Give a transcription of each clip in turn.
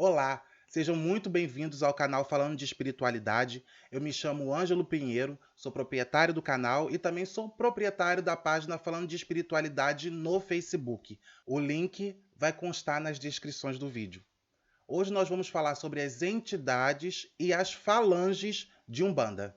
Olá, sejam muito bem-vindos ao canal Falando de Espiritualidade. Eu me chamo Ângelo Pinheiro, sou proprietário do canal e também sou proprietário da página Falando de Espiritualidade no Facebook. O link vai constar nas descrições do vídeo. Hoje nós vamos falar sobre as entidades e as falanges de Umbanda.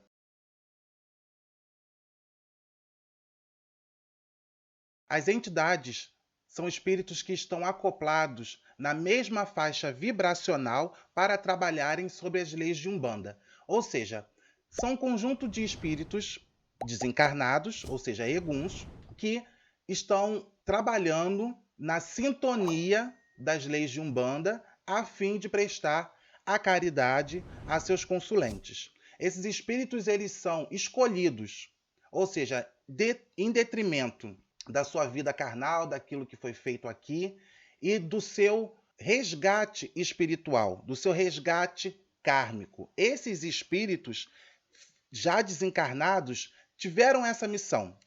As entidades são espíritos que estão acoplados na mesma faixa vibracional para trabalharem sob as leis de Umbanda. Ou seja, são um conjunto de espíritos desencarnados, ou seja, eguns, que estão trabalhando na sintonia das leis de Umbanda a fim de prestar a caridade a seus consulentes. Esses espíritos eles são escolhidos, ou seja, em detrimento da sua vida carnal, daquilo que foi feito aqui e do seu resgate espiritual, do seu resgate kármico. Esses espíritos já desencarnados tiveram essa missão,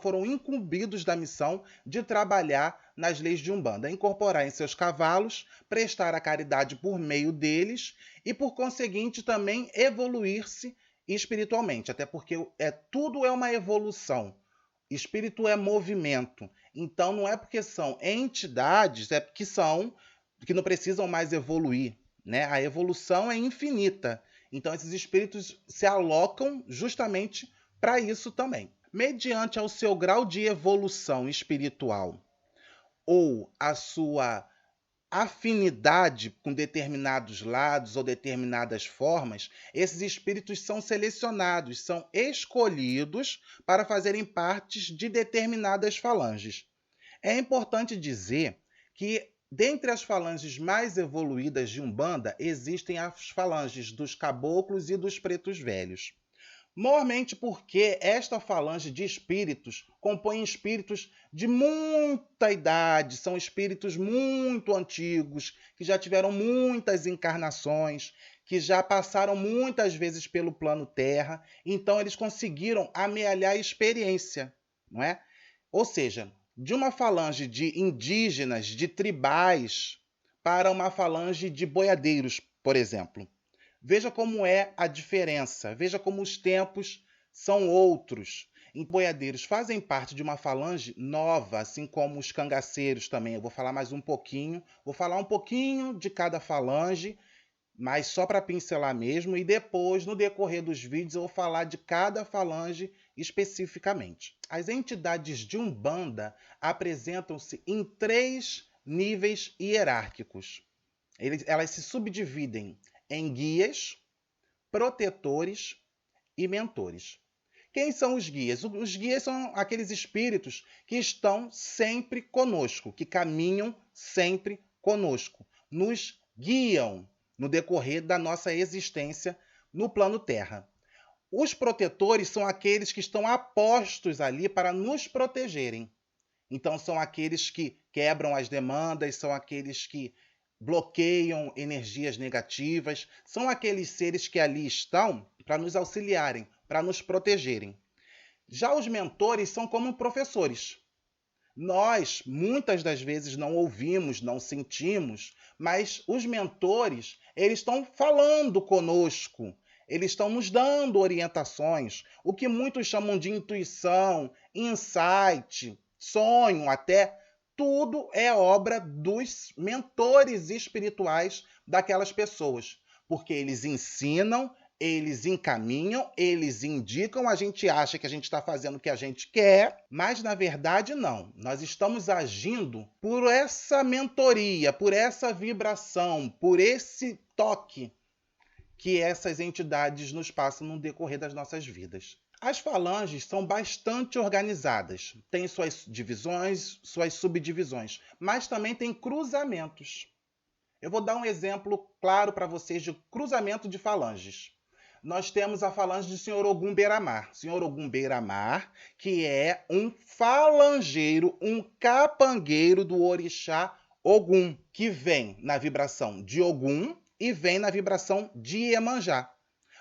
foram incumbidos da missão de trabalhar nas leis de Umbanda, incorporar em seus cavalos, prestar a caridade por meio deles e, por conseguinte, também evoluir-se espiritualmente, até porque tudo é uma evolução. Espírito é movimento. Então não é porque são entidades, é porque que não precisam mais evoluir, né? A evolução é infinita. Então esses espíritos se alocam justamente para isso também. Mediante ao seu grau de evolução espiritual ou a sua afinidade com determinados lados ou determinadas formas, esses espíritos são selecionados, são escolhidos para fazerem partes de determinadas falanges. É importante dizer que, dentre as falanges mais evoluídas de Umbanda, existem as falanges dos caboclos e dos pretos velhos. Mormente porque esta falange de espíritos compõe espíritos de muita idade, são espíritos muito antigos, que já tiveram muitas encarnações, que já passaram muitas vezes pelo plano Terra, então eles conseguiram amealhar a experiência, não é? Ou seja, de uma falange de indígenas, de tribais, para uma falange de boiadeiros, por exemplo. Veja como é a diferença, veja como os tempos são outros. Os boiadeiros fazem parte de uma falange nova, assim como os cangaceiros também. Eu vou falar mais um pouquinho, vou falar um pouquinho de cada falange, mas só para pincelar mesmo, e depois, no decorrer dos vídeos, eu vou falar de cada falange especificamente. As entidades de Umbanda apresentam-se em 3 níveis hierárquicos. Elas se subdividem em guias, protetores e mentores. Quem são os guias? Os guias são aqueles espíritos que estão sempre conosco, que caminham sempre conosco, nos guiam no decorrer da nossa existência no plano Terra. Os protetores são aqueles que estão apostos ali para nos protegerem. Então, são aqueles que quebram as demandas, são aqueles que bloqueiam energias negativas, são aqueles seres que ali estão para nos auxiliarem, para nos protegerem. Já os mentores são como professores. Nós, muitas das vezes, não ouvimos, não sentimos, mas os mentores, eles estão falando conosco, eles estão nos dando orientações, o que muitos chamam de intuição, insight, sonho até, tudo é obra dos mentores espirituais daquelas pessoas, porque eles ensinam, eles encaminham, eles indicam, a gente acha que a gente está fazendo o que a gente quer, mas na verdade não. Nós estamos agindo por essa mentoria, por essa vibração, por esse toque que essas entidades nos passam no decorrer das nossas vidas. As falanges são bastante organizadas, têm suas divisões, suas subdivisões, mas também tem cruzamentos. Eu vou dar um exemplo claro para vocês de cruzamento de falanges. Nós temos a falange de Senhor Ogum Beira-Mar. Senhor Ogum Beira-Mar, que é um falangeiro, um capangueiro do orixá Ogum, que vem na vibração de Ogum e vem na vibração de Iemanjá.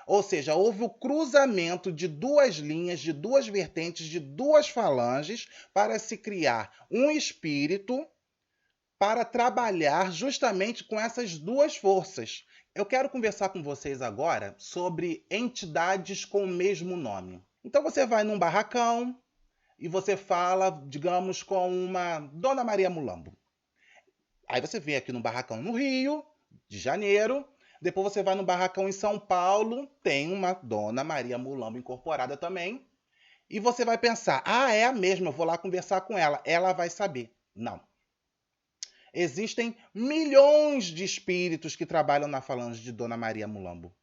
Ou seja, houve o cruzamento de 2 linhas, de 2 vertentes, de 2 falanges para se criar um espírito para trabalhar justamente com essas duas forças. Eu quero conversar com vocês agora sobre entidades com o mesmo nome. Então você vai num barracão e você fala, digamos, com uma Dona Maria Mulambo. Aí você vem aqui no barracão no Rio de Janeiro, depois você vai no barracão em São Paulo, tem uma Dona Maria Mulambo incorporada também, e você vai pensar, é a mesma, eu vou lá conversar com ela vai saber. Não. Existem milhões de espíritos que trabalham na falange de Dona Maria Mulambo.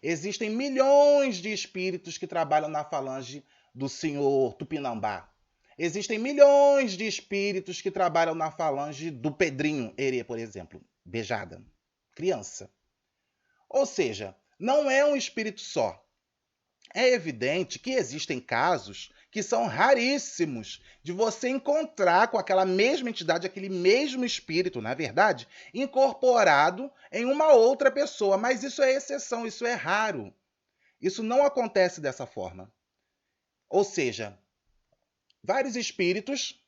Existem milhões de espíritos que trabalham na falange do senhor Tupinambá. Existem milhões de espíritos que trabalham na falange do Pedrinho Herê, por exemplo. Beijada. Criança. Ou seja, não é um espírito só. É evidente que existem casos que são raríssimos de você encontrar com aquela mesma entidade, aquele mesmo espírito, na verdade, incorporado em uma outra pessoa. Mas isso é exceção, isso é raro. Isso não acontece dessa forma. Ou seja, vários espíritos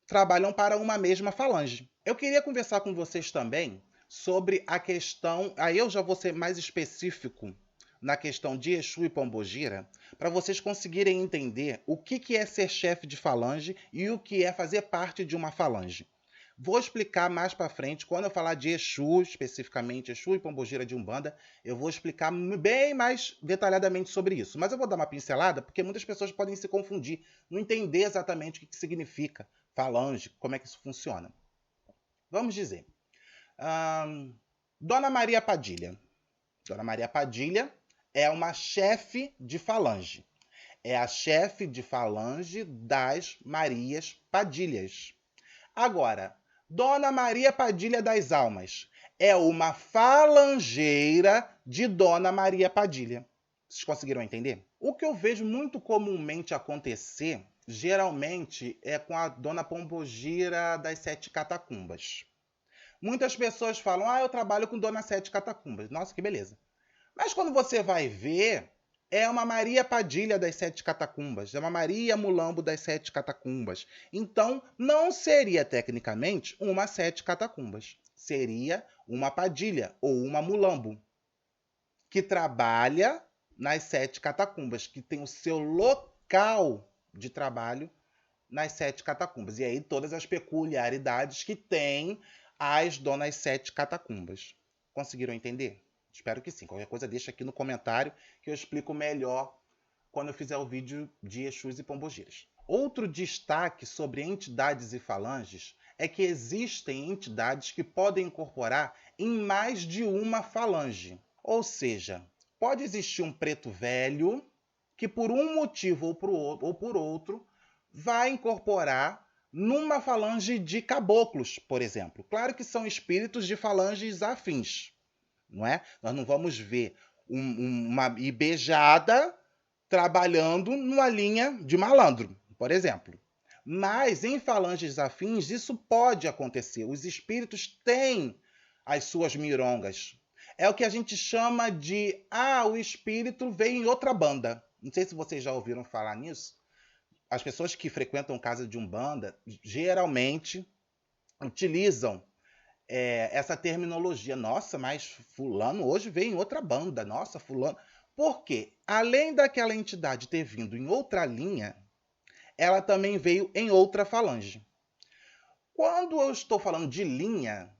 trabalham para uma mesma falange. Eu queria conversar com vocês também sobre a questão, aí eu já vou ser mais específico na questão de Exu e Pombogira, para vocês conseguirem entender o que é ser chefe de falange e o que é fazer parte de uma falange. Vou explicar mais para frente, quando eu falar de Exu, especificamente Exu e Pombogira de Umbanda, eu vou explicar bem mais detalhadamente sobre isso. Mas eu vou dar uma pincelada, porque muitas pessoas podem se confundir, não entender exatamente o que significa falange, como é que isso funciona. Vamos dizer, Dona Maria Padilha. Dona Maria Padilha é uma chefe de falange. É a chefe de falange das Marias Padilhas. Agora, Dona Maria Padilha das Almas é uma falangeira de Dona Maria Padilha. Vocês conseguiram entender? O que eu vejo muito comumente acontecer, geralmente, é com a Dona Pombogira das Sete Catacumbas. Muitas pessoas falam, eu trabalho com Dona Sete Catacumbas. Nossa, que beleza. Mas quando você vai ver, é uma Maria Padilha das Sete Catacumbas, é uma Maria Mulambo das Sete Catacumbas. Então, não seria tecnicamente uma Sete Catacumbas. Seria uma Padilha ou uma Mulambo, que trabalha nas Sete Catacumbas, que tem o seu local de trabalho nas Sete Catacumbas. E aí todas as peculiaridades que tem as Donas Sete Catacumbas. Conseguiram entender? Espero que sim. Qualquer coisa deixa aqui no comentário que eu explico melhor quando eu fizer o vídeo de Exus e Pombogiras. Outro destaque sobre entidades e falanges é que existem entidades que podem incorporar em mais de uma falange. Ou seja, pode existir um preto velho que por um motivo ou por outro vai incorporar numa falange de caboclos, por exemplo. Claro que são espíritos de falanges afins. Não é? Nós não vamos ver uma ibejada trabalhando numa linha de malandro, por exemplo. Mas em falanges afins isso pode acontecer. Os espíritos têm as suas mirongas. É o que a gente chama de o espírito veio em outra banda. Não sei se vocês já ouviram falar nisso. As pessoas que frequentam casa de umbanda geralmente utilizam essa terminologia. Nossa, mas fulano hoje veio em outra banda. Nossa, fulano... Por quê? Além daquela entidade ter vindo em outra linha, ela também veio em outra falange. Quando eu estou falando de linha,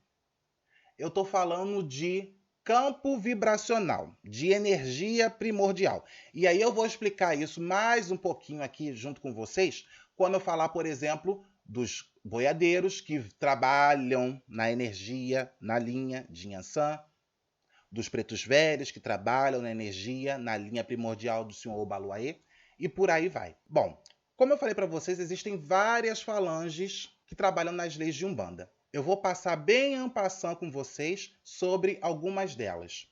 eu estou falando de campo vibracional, de energia primordial. E aí eu vou explicar isso mais um pouquinho aqui junto com vocês, quando eu falar, por exemplo, dos boiadeiros que trabalham na energia, na linha de Yansan, dos pretos velhos que trabalham na energia, na linha primordial do senhor Obaluaê, e por aí vai. Bom, como eu falei para vocês, existem várias falanges que trabalham nas leis de Umbanda. Eu vou passar bem en passant com vocês sobre algumas delas.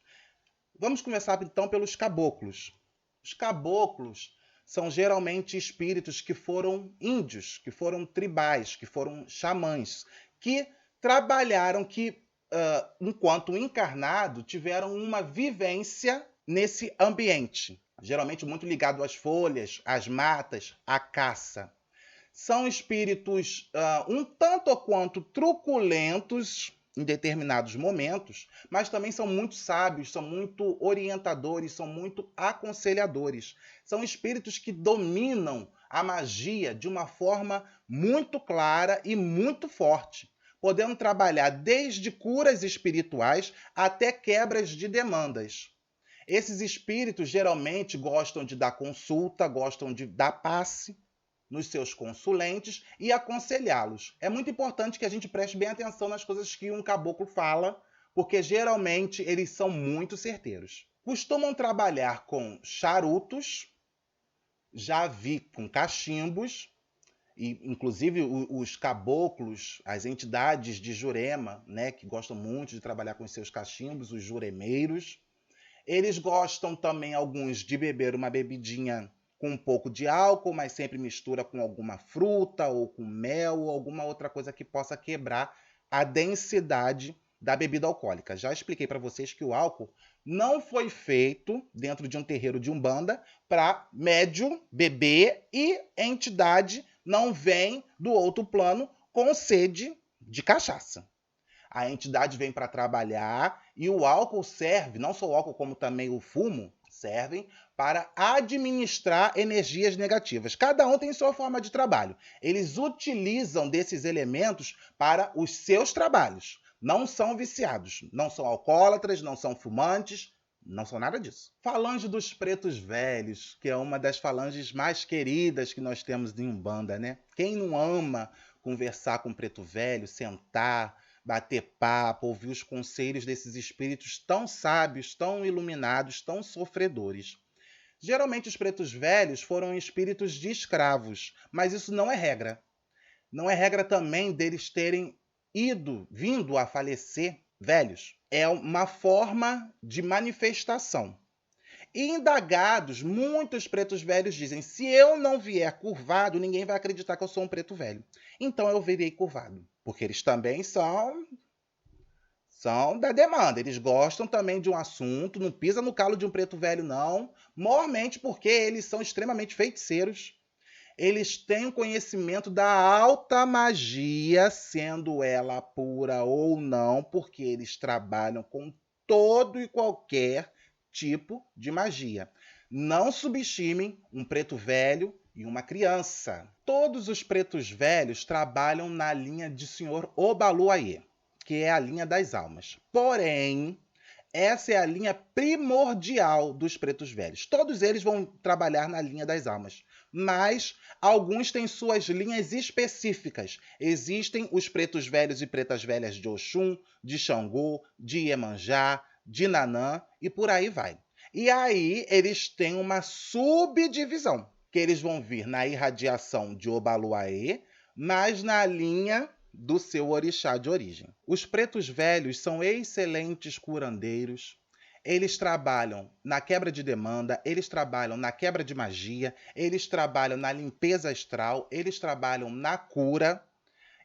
Vamos começar então pelos caboclos. Os caboclos são geralmente espíritos que foram índios, que foram tribais, que foram xamãs, que trabalharam, enquanto encarnado, tiveram uma vivência nesse ambiente. Geralmente muito ligado às folhas, às matas, à caça. São espíritos um tanto ou quanto truculentos em determinados momentos, mas também são muito sábios, são muito orientadores, são muito aconselhadores. São espíritos que dominam a magia de uma forma muito clara e muito forte, podendo trabalhar desde curas espirituais até quebras de demandas. Esses espíritos geralmente gostam de dar consulta, gostam de dar passe nos seus consulentes e aconselhá-los. É muito importante que a gente preste bem atenção nas coisas que um caboclo fala, porque geralmente eles são muito certeiros. Costumam trabalhar com charutos, já vi com cachimbos, e inclusive os caboclos, as entidades de Jurema, né, que gostam muito de trabalhar com os seus cachimbos, os juremeiros. Eles gostam também, alguns, de beber uma bebidinha com um pouco de álcool, mas sempre mistura com alguma fruta ou com mel ou alguma outra coisa que possa quebrar a densidade da bebida alcoólica. Já expliquei para vocês que o álcool não foi feito dentro de um terreiro de umbanda para médium beber e entidade não vem do outro plano com sede de cachaça. A entidade vem para trabalhar e o álcool serve, não só o álcool como também o fumo, servem para administrar energias negativas. Cada um tem sua forma de trabalho. Eles utilizam desses elementos para os seus trabalhos. Não são viciados, não são alcoólatras, não são fumantes, não são nada disso. Falange dos Pretos Velhos, que é uma das falanges mais queridas que nós temos em Umbanda, né? Quem não ama conversar com o preto velho, sentar, bater papo, ouvir os conselhos desses espíritos tão sábios, tão iluminados, tão sofredores? Geralmente os pretos velhos foram espíritos de escravos, mas isso não é regra. Não é regra também deles terem vindo a falecer velhos. É uma forma de manifestação. E indagados, muitos pretos velhos dizem: se eu não vier curvado, ninguém vai acreditar que eu sou um preto velho. Então eu virei curvado. Porque eles também são da demanda. Eles gostam também de um assunto, não pisa no calo de um preto velho, não. Mormente porque eles são extremamente feiticeiros. Eles têm o conhecimento da alta magia, sendo ela pura ou não, porque eles trabalham com todo e qualquer tipo de magia. Não subestimem um preto velho e uma criança. Todos os pretos velhos trabalham na linha de Senhor Obaluayê, que é a linha das almas. Porém, essa é a linha primordial dos pretos velhos. Todos eles vão trabalhar na linha das almas, mas alguns têm suas linhas específicas. Existem os pretos velhos e pretas velhas de Oxum, de Xangô, de Iemanjá, de Nanã e por aí vai. E aí eles têm uma subdivisão, que eles vão vir na irradiação de Obaluayê, mas na linha do seu orixá de origem. Os pretos velhos são excelentes curandeiros. Eles trabalham na quebra de demanda, eles trabalham na quebra de magia, eles trabalham na limpeza astral, eles trabalham na cura.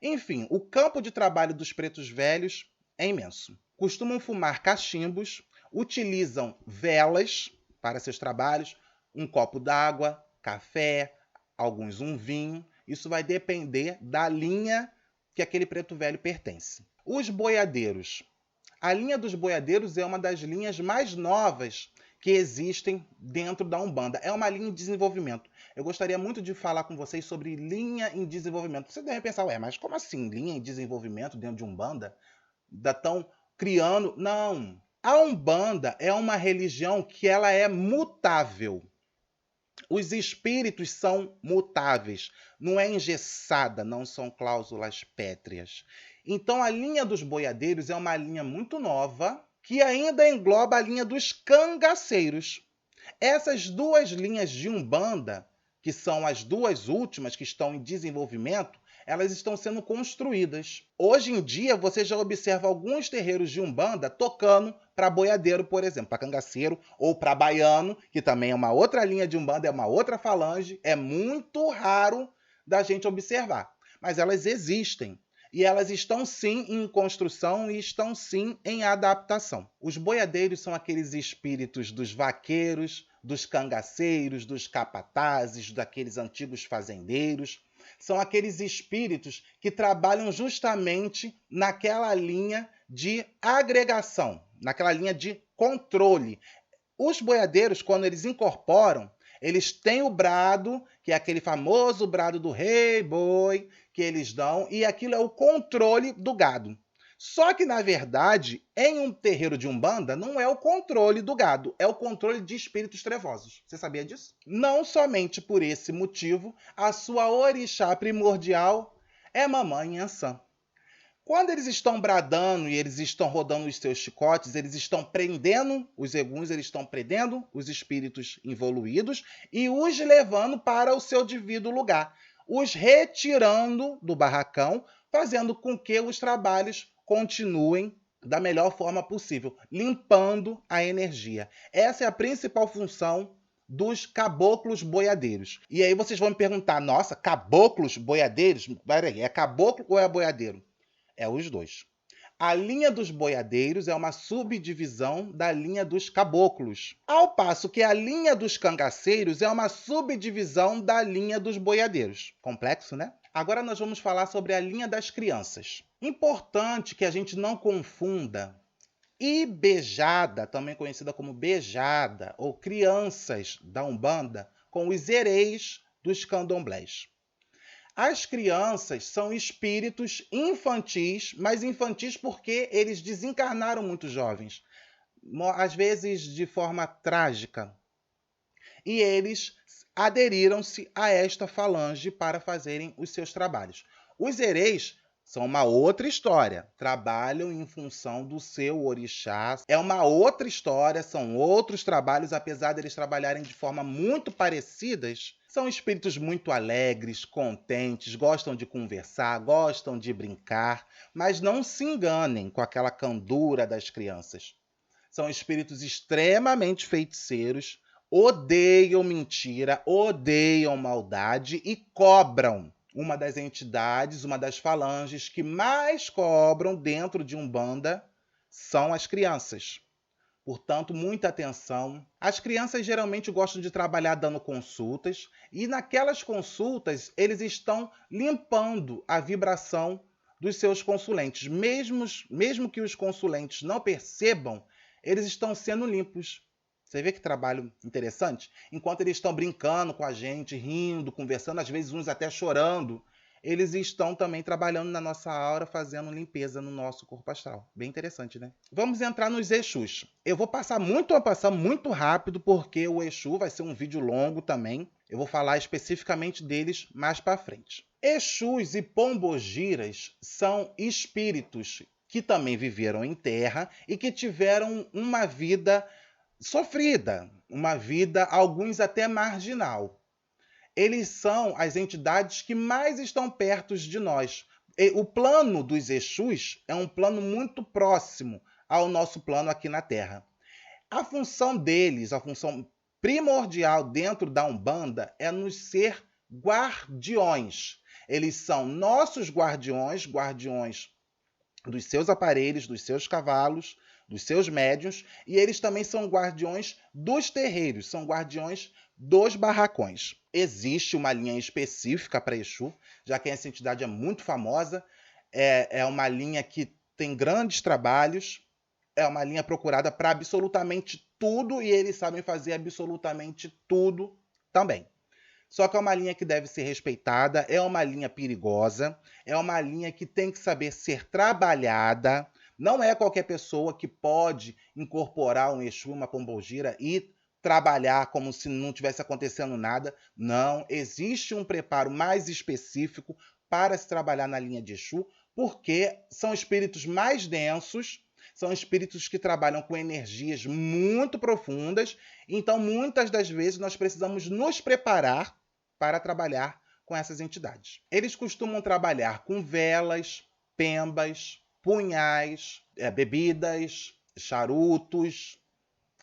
Enfim, o campo de trabalho dos pretos velhos é imenso. Costumam fumar cachimbos, utilizam velas para seus trabalhos, um copo d'água, café, alguns um vinho. Isso vai depender da linha que aquele preto velho pertence. Os boiadeiros. A linha dos boiadeiros é uma das linhas mais novas que existem dentro da Umbanda. É uma linha em desenvolvimento. Eu gostaria muito de falar com vocês sobre linha em desenvolvimento. Você deve pensar, mas como assim linha em desenvolvimento dentro de Umbanda? Ainda estão criando... Não. A Umbanda é uma religião que ela é mutável. Os espíritos são mutáveis, não é engessada, não são cláusulas pétreas. Então a linha dos boiadeiros é uma linha muito nova, que ainda engloba a linha dos cangaceiros. Essas duas linhas de Umbanda, que são as duas últimas que estão em desenvolvimento, elas estão sendo construídas. Hoje em dia, você já observa alguns terreiros de Umbanda tocando para boiadeiro, por exemplo, para cangaceiro, ou para baiano, que também é uma outra linha de Umbanda, é uma outra falange. É muito raro da gente observar, mas elas existem. E elas estão sim em construção e estão sim em adaptação. Os boiadeiros são aqueles espíritos dos vaqueiros, dos cangaceiros, dos capatazes, daqueles antigos fazendeiros. são aqueles espíritos que trabalham justamente naquela linha de agregação, naquela linha de controle. Os boiadeiros, quando eles incorporam, eles têm o brado, que é aquele famoso brado do rei boi, que eles dão, e aquilo é o controle do gado. Só que, na verdade, em um terreiro de Umbanda, não é o controle do gado, é o controle de espíritos trevosos. Você sabia disso? Não somente por esse motivo, a sua orixá primordial é Mamãe Ançã. Quando eles estão bradando e eles estão rodando os seus chicotes, eles estão prendendo os eguns, eles estão prendendo os espíritos involuídos e os levando para o seu devido lugar, os retirando do barracão, fazendo com que os trabalhos continuem da melhor forma possível, limpando a energia. Essa é a principal função dos caboclos boiadeiros. E aí vocês vão me perguntar, nossa, caboclos boiadeiros? Peraí, é caboclo ou é boiadeiro? É os dois. A linha dos boiadeiros é uma subdivisão da linha dos caboclos, ao passo que a linha dos cangaceiros é uma subdivisão da linha dos boiadeiros. Complexo, né? Agora nós vamos falar sobre a linha das crianças. Importante que a gente não confunda Ibejada, também conhecida como Bejada, ou crianças da Umbanda, com os hereis dos candomblés. As crianças são espíritos infantis, mas infantis porque eles desencarnaram muito jovens, às vezes de forma trágica. E eles aderiram-se a esta falange para fazerem os seus trabalhos. Os hereis são uma outra história, trabalham em função do seu orixá. É uma outra história, são outros trabalhos, apesar de eles trabalharem de forma muito parecidas. São espíritos muito alegres, contentes, gostam de conversar, gostam de brincar, mas não se enganem com aquela candura das crianças. São espíritos extremamente feiticeiros, odeiam mentira, odeiam maldade e cobram. Uma das entidades, uma das falanges que mais cobram dentro de Umbanda são as crianças. Portanto, muita atenção. As crianças geralmente gostam de trabalhar dando consultas e naquelas consultas eles estão limpando a vibração dos seus consulentes. Mesmo que os consulentes não percebam, eles estão sendo limpos. Você vê que trabalho interessante? Enquanto eles estão brincando com a gente, rindo, conversando, às vezes uns até chorando, eles estão também trabalhando na nossa aura, fazendo limpeza no nosso corpo astral. Bem interessante, né? Vamos entrar nos Exus. Eu vou passar muito rápido, porque o Exu vai ser um vídeo longo também. Eu vou falar especificamente deles mais para frente. Exus e pombogiras são espíritos que também viveram em terra e que tiveram uma vida sofrida, uma vida, alguns até marginal. Eles são as entidades que mais estão perto de nós. O plano dos Exus é um plano muito próximo ao nosso plano aqui na Terra. A função deles, a função primordial dentro da Umbanda é nos ser guardiões. Eles são nossos guardiões, guardiões dos seus aparelhos, dos seus cavalos, dos seus médiuns, e eles também são guardiões dos terreiros, são guardiões dos barracões. Existe uma linha específica para Exu, já que essa entidade é muito famosa, é uma linha que tem grandes trabalhos, é uma linha procurada para absolutamente tudo, e eles sabem fazer absolutamente tudo também. Só que é uma linha que deve ser respeitada, é uma linha perigosa, é uma linha que tem que saber ser trabalhada. Não é qualquer pessoa que pode incorporar um Exu, uma pombogira e trabalhar como se não tivesse acontecendo nada. Não, existe um preparo mais específico para se trabalhar na linha de Exu, porque são espíritos mais densos, são espíritos que trabalham com energias muito profundas, então muitas das vezes nós precisamos nos preparar para trabalhar com essas entidades. Eles costumam trabalhar com velas, pembas, punhais, bebidas, charutos,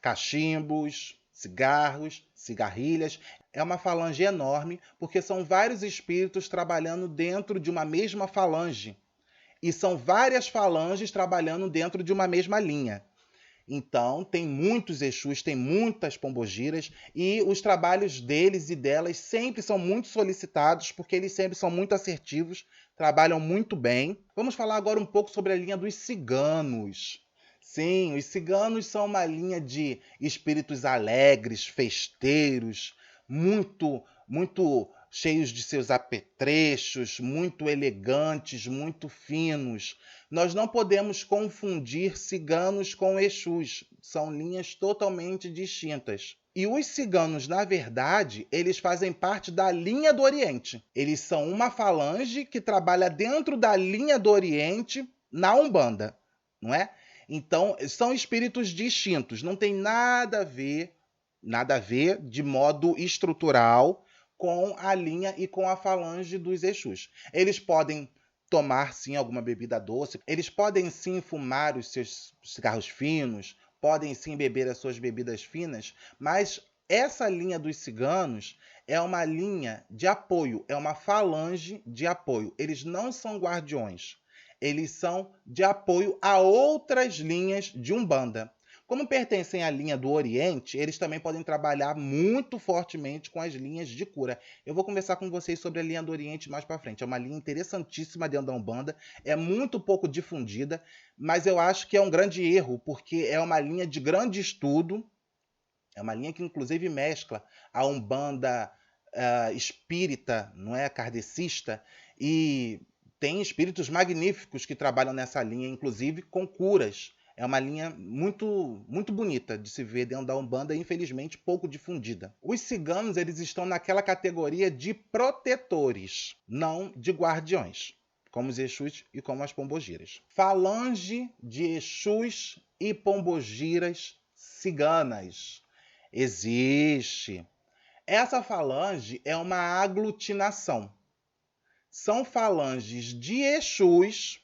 cachimbos, cigarros, cigarrilhas. É uma falange enorme, porque são vários espíritos trabalhando dentro de uma mesma falange. E são várias falanges trabalhando dentro de uma mesma linha. Então, tem muitos Exus, tem muitas pombogiras, e os trabalhos deles e delas sempre são muito solicitados, porque eles sempre são muito assertivos, trabalham muito bem. Vamos falar agora um pouco sobre a linha dos ciganos. Sim, os ciganos são uma linha de espíritos alegres, festeiros, muito cheios de seus apetrechos, muito elegantes, muito finos. Nós não podemos confundir ciganos com exus, são linhas totalmente distintas. E os ciganos, na verdade, eles fazem parte da linha do Oriente. Eles são uma falange que trabalha dentro da linha do Oriente na Umbanda, não é? Então, são espíritos distintos, não tem nada a ver de modo estrutural com a linha e com a falange dos Exus. Eles podem tomar, sim, alguma bebida doce, eles podem, sim, fumar os seus cigarros finos, podem, sim, beber as suas bebidas finas, mas essa linha dos ciganos é uma linha de apoio, é uma falange de apoio. Eles não são guardiões, eles são de apoio a outras linhas de Umbanda. Como pertencem à linha do Oriente, eles também podem trabalhar muito fortemente com as linhas de cura. Eu vou conversar com vocês sobre a linha do Oriente mais para frente. É uma linha interessantíssima dentro da Umbanda, é muito pouco difundida, mas eu acho que é um grande erro, porque é uma linha de grande estudo, é uma linha que inclusive mescla a Umbanda espírita, não é, kardecista, e tem espíritos magníficos que trabalham nessa linha, inclusive com curas. É uma linha muito bonita de se ver dentro da Umbanda e, infelizmente, pouco difundida. Os ciganos, eles estão naquela categoria de protetores, não de guardiões, como os Exus e como as pombogiras. Falange de Exus e pombogiras ciganas. Existe. Essa falange é uma aglutinação. São falanges de Exus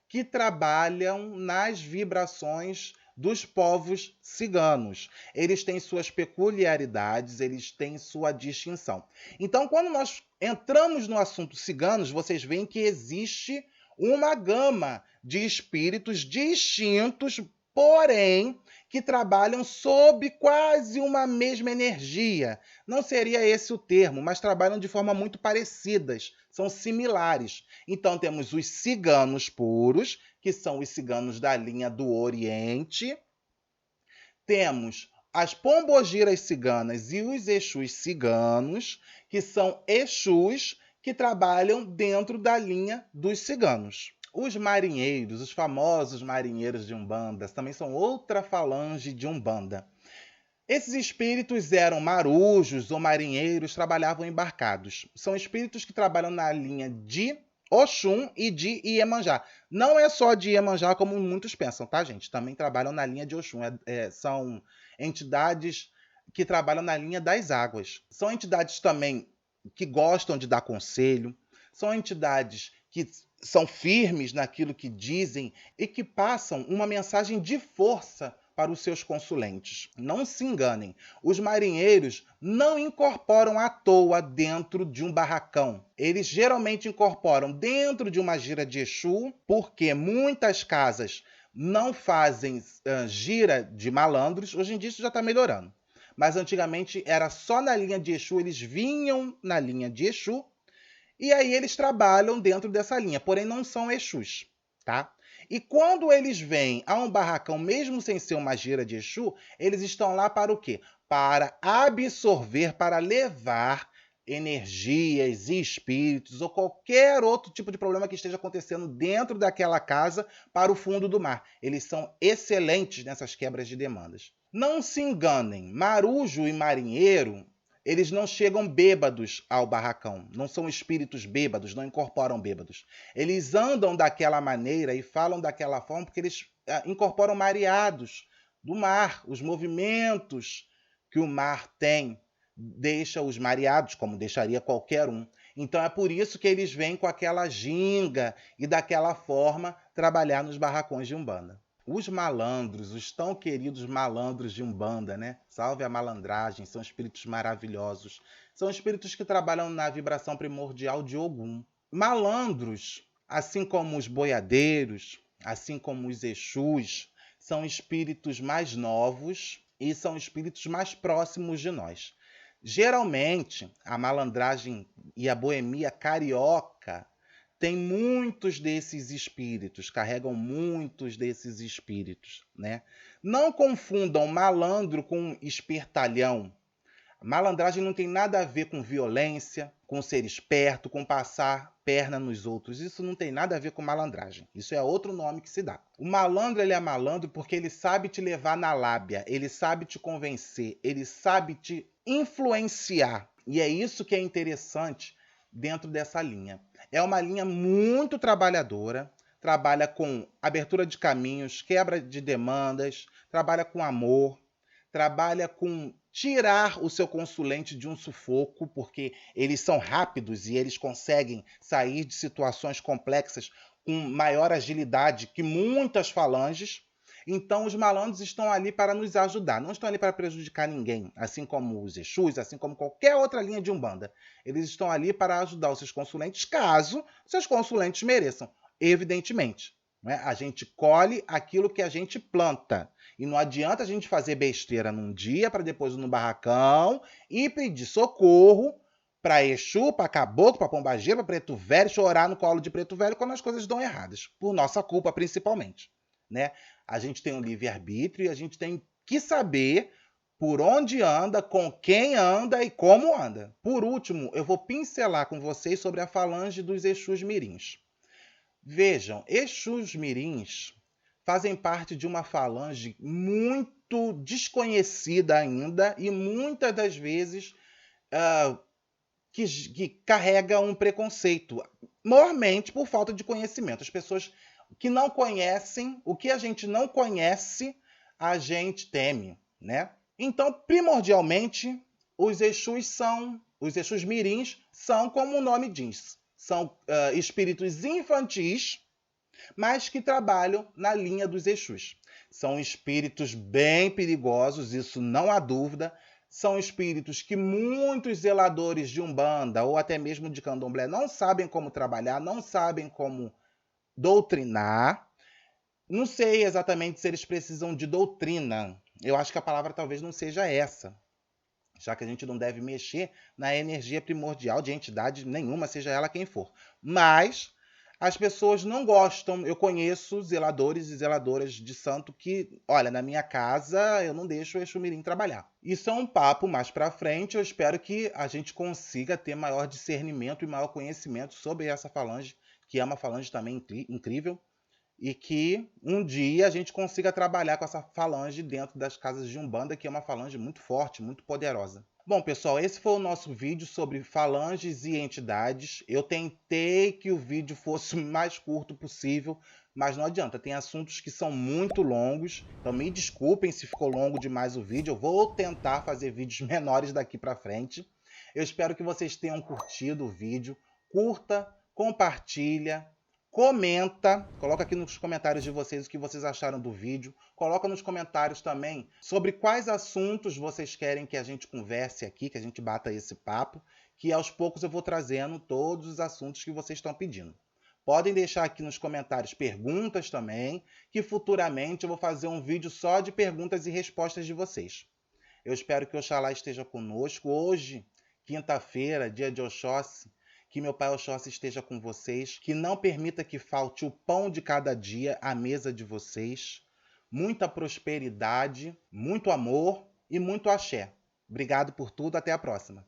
que trabalham nas vibrações dos povos ciganos. Eles têm suas peculiaridades, eles têm sua distinção. Então, quando nós entramos no assunto ciganos, vocês veem que existe uma gama de espíritos distintos, porém, que trabalham sob quase uma mesma energia. Não seria esse o termo, mas trabalham de forma muito parecidas, são similares. Então temos os ciganos puros, que são os ciganos da linha do Oriente. Temos as pombogiras ciganas e os exus ciganos, que são exus que trabalham dentro da linha dos ciganos. Os marinheiros, os famosos marinheiros de Umbanda, também são outra falange de Umbanda. Esses espíritos eram marujos ou marinheiros, trabalhavam embarcados. São espíritos que trabalham na linha de Oxum e de Iemanjá. Não é só de Iemanjá como muitos pensam, tá, gente? Também trabalham na linha de Oxum. São entidades que trabalham na linha das águas. São entidades também que gostam de dar conselho. São entidades que são firmes naquilo que dizem e que passam uma mensagem de força para os seus consulentes. Não se enganem, os marinheiros não incorporam à toa dentro de um barracão. Eles geralmente incorporam dentro de uma gira de Exu, porque muitas casas não fazem gira de malandros. Hoje em dia isso já está melhorando. Mas antigamente era só na linha de Exu, eles vinham na linha de Exu, e aí eles trabalham dentro dessa linha, porém não são Exus, tá? E quando eles vêm a um barracão, mesmo sem ser uma gira de Exu, eles estão lá para o quê? Para absorver, para levar energias e espíritos ou qualquer outro tipo de problema que esteja acontecendo dentro daquela casa para o fundo do mar. Eles são excelentes nessas quebras de demandas. Não se enganem, marujo e marinheiro, eles não chegam bêbados ao barracão, não são espíritos bêbados, não incorporam bêbados. Eles andam daquela maneira e falam daquela forma porque eles incorporam mareados do mar. Os movimentos que o mar tem deixa os mareados, como deixaria qualquer um. Então é por isso que eles vêm com aquela ginga e daquela forma trabalhar nos barracões de Umbanda. Os malandros, os tão queridos malandros de Umbanda, né? Salve a malandragem, são espíritos maravilhosos. São espíritos que trabalham na vibração primordial de Ogum. Malandros, assim como os boiadeiros, assim como os Exus, são espíritos mais novos e são espíritos mais próximos de nós. Geralmente, a malandragem e a boemia carioca tem muitos desses espíritos, carregam muitos desses espíritos, né? Não confundam malandro com espertalhão. Malandragem não tem nada a ver com violência, com ser esperto, com passar perna nos outros. Isso não tem nada a ver com malandragem. Isso é outro nome que se dá. O malandro, ele é malandro porque ele sabe te levar na lábia, ele sabe te convencer, ele sabe te influenciar. E é isso que é interessante dentro dessa linha. É uma linha muito trabalhadora, trabalha com abertura de caminhos, quebra de demandas, trabalha com amor, trabalha com tirar o seu consulente de um sufoco, porque eles são rápidos e eles conseguem sair de situações complexas com maior agilidade que muitas falanges. Então, os malandros estão ali para nos ajudar, não estão ali para prejudicar ninguém, assim como os Exus, assim como qualquer outra linha de Umbanda. Eles estão ali para ajudar os seus consulentes, caso seus consulentes mereçam, evidentemente. Né? A gente colhe aquilo que a gente planta. E não adianta a gente fazer besteira num dia para depois ir no barracão e pedir socorro para Exu, para Caboclo, para Pombagira, para Preto Velho, chorar no colo de Preto Velho quando as coisas dão erradas. Por nossa culpa, principalmente. Né? A gente tem um livre-arbítrio e a gente tem que saber por onde anda, com quem anda e como anda. Por último, eu vou pincelar com vocês sobre a falange dos Exus Mirins. Vejam, Exus Mirins fazem parte de uma falange muito desconhecida ainda e muitas das vezes que carrega um preconceito, mormente por falta de conhecimento. As pessoas que não conhecem, o que a gente não conhece, a gente teme, né? Então, primordialmente, os Exus Mirins são, como o nome diz, são espíritos infantis, mas que trabalham na linha dos Exus. São espíritos bem perigosos, isso não há dúvida. São espíritos que muitos zeladores de Umbanda ou até mesmo de Candomblé não sabem como trabalhar, não sabem como doutrinar. Não sei exatamente se eles precisam de doutrina. Eu acho que a palavra talvez não seja essa, já que a gente não deve mexer na energia primordial de entidade nenhuma, seja ela quem for. Mas as pessoas não gostam. Eu conheço zeladores e zeladoras de santo que, olha, na minha casa eu não deixo o Exu Mirim trabalhar. Isso é um papo mais pra frente. Eu espero que a gente consiga ter maior discernimento e maior conhecimento sobre essa falange, que é uma falange também incrível, e que um dia a gente consiga trabalhar com essa falange dentro das casas de Umbanda, que é uma falange muito forte, muito poderosa. Bom, pessoal, esse foi o nosso vídeo sobre falanges e entidades. Eu tentei que o vídeo fosse o mais curto possível, mas não adianta, tem assuntos que são muito longos, então me desculpem se ficou longo demais o vídeo. Eu vou tentar fazer vídeos menores daqui para frente. Eu espero que vocês tenham curtido o vídeo. Curta, compartilha, comenta, coloca aqui nos comentários de vocês o que vocês acharam do vídeo. Coloca nos comentários também sobre quais assuntos vocês querem que a gente converse aqui, que a gente bata esse papo, que aos poucos eu vou trazendo todos os assuntos que vocês estão pedindo. Podem deixar aqui nos comentários perguntas também, que futuramente eu vou fazer um vídeo só de perguntas e respostas de vocês. Eu espero que Oxalá esteja conosco. Hoje, quinta-feira, dia de Oxóssi, que meu Pai Oxóssi esteja com vocês, que não permita que falte o pão de cada dia à mesa de vocês. Muita prosperidade, muito amor e muito axé. Obrigado por tudo, até a próxima.